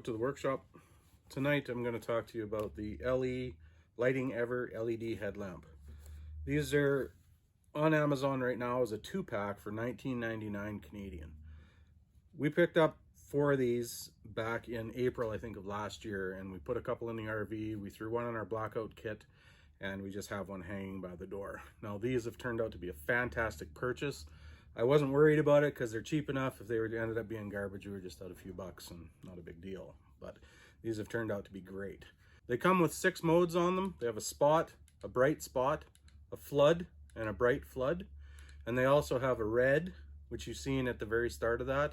out to the workshop. Tonight I'm going to talk to you about the Lighting Ever LED headlamp. These are on Amazon right now as a 2-pack for $19.99 Canadian. We picked up 4 of these back in April, I think, of last year, and we put a couple in the RV. We threw one in our blackout kit, and we just have one hanging by the door. Now these have turned out to be a fantastic purchase. I wasn't worried about it because they're cheap enough. If they ended up being garbage, we were just out a few bucks and not a big deal. But these have turned out to be great. They come with 6 modes on them. They have a spot, a bright spot, a flood, and a bright flood. And they also have a red, which you've seen at the very start of that,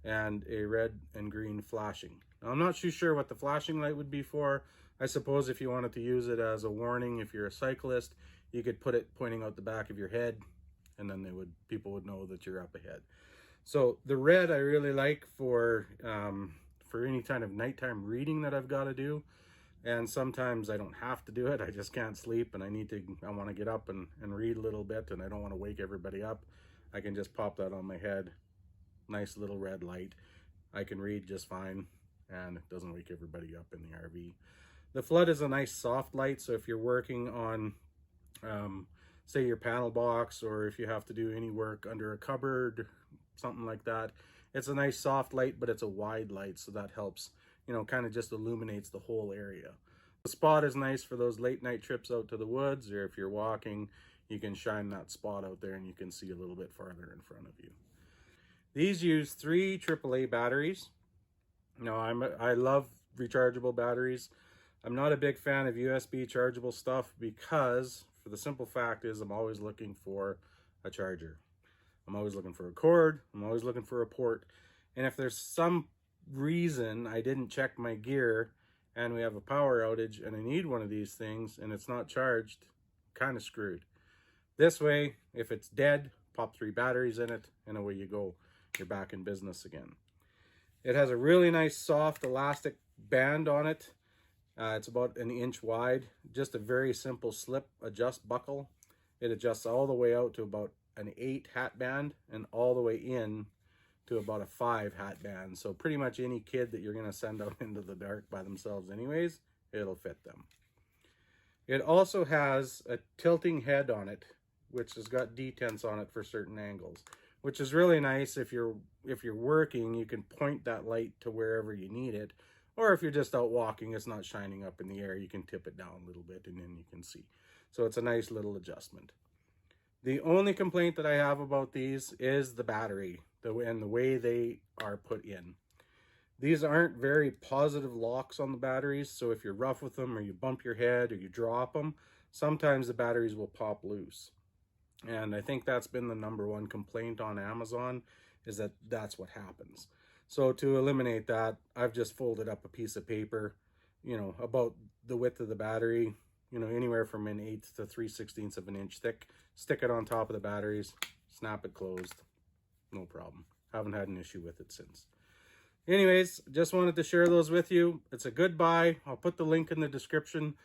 and a red and green flashing. Now, I'm not too sure what the flashing light would be for. I suppose if you wanted to use it as a warning, if you're a cyclist, you could put it pointing out the back of your head, and then people would know that you're up ahead. So the red I really like for any kind of nighttime reading that I've got to do. And sometimes I don't have to do it. I just can't sleep and I want to get up and read a little bit, and I don't want to wake everybody up. I can just pop that on my head. Nice little red light. I can read just fine, and it doesn't wake everybody up in the RV. The flood is a nice soft light, so if you're working on say your panel box, or if you have to do any work under a cupboard, something like that, it's a nice soft light, but it's a wide light, so that helps, you know, kind of just illuminates the whole area. The spot is nice for those late night trips out to the woods, or if you're walking, you can shine that spot out there and you can see a little bit farther in front of you. These use 3 AAA batteries. Now, I love rechargeable batteries. I'm not a big fan of USB chargeable stuff because, for the simple fact is, I'm always looking for a charger. I'm always looking for a cord. I'm always looking for a port. And if there's some reason I didn't check my gear and we have a power outage and I need one of these things and it's not charged, kind of screwed. This way, if it's dead, pop 3 batteries in it and away you go. You're back in business again. It has a really nice soft elastic band on it. It's about 1 inch wide. Just a very simple slip adjust buckle. It adjusts all the way out to about an 8 hat band and all the way in to about a 5 hat band. So pretty much any kid that you're going to send out into the dark by themselves anyways, it'll fit them. It also has a tilting head on it, which has got detents on it for certain angles, which is really nice. If you're working, you can point that light to wherever you need it. Or if you're just out walking, it's not shining up in the air, you can tip it down a little bit and then you can see. So it's a nice little adjustment. The only complaint that I have about these is the battery and the way they are put in. These aren't very positive locks on the batteries, so if you're rough with them or you bump your head or you drop them, sometimes the batteries will pop loose. And I think that's been the #1 complaint on Amazon, is that that's what happens. So to eliminate that, I've just folded up a piece of paper, you know, about the width of the battery, you know, anywhere from 1/8 to 3/16 of an inch thick. Stick it on top of the batteries, snap it closed, no problem. Haven't had an issue with it since. Anyways, just wanted to share those with you. It's a good buy. I'll put the link in the description.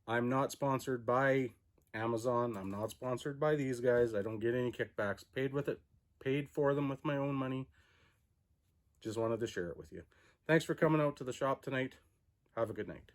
I'm not sponsored by Amazon. I'm not sponsored by these guys. I don't get any kickbacks. Paid for them with my own money. Just wanted to share it with you. Thanks for coming out to the shop tonight. Have a good night.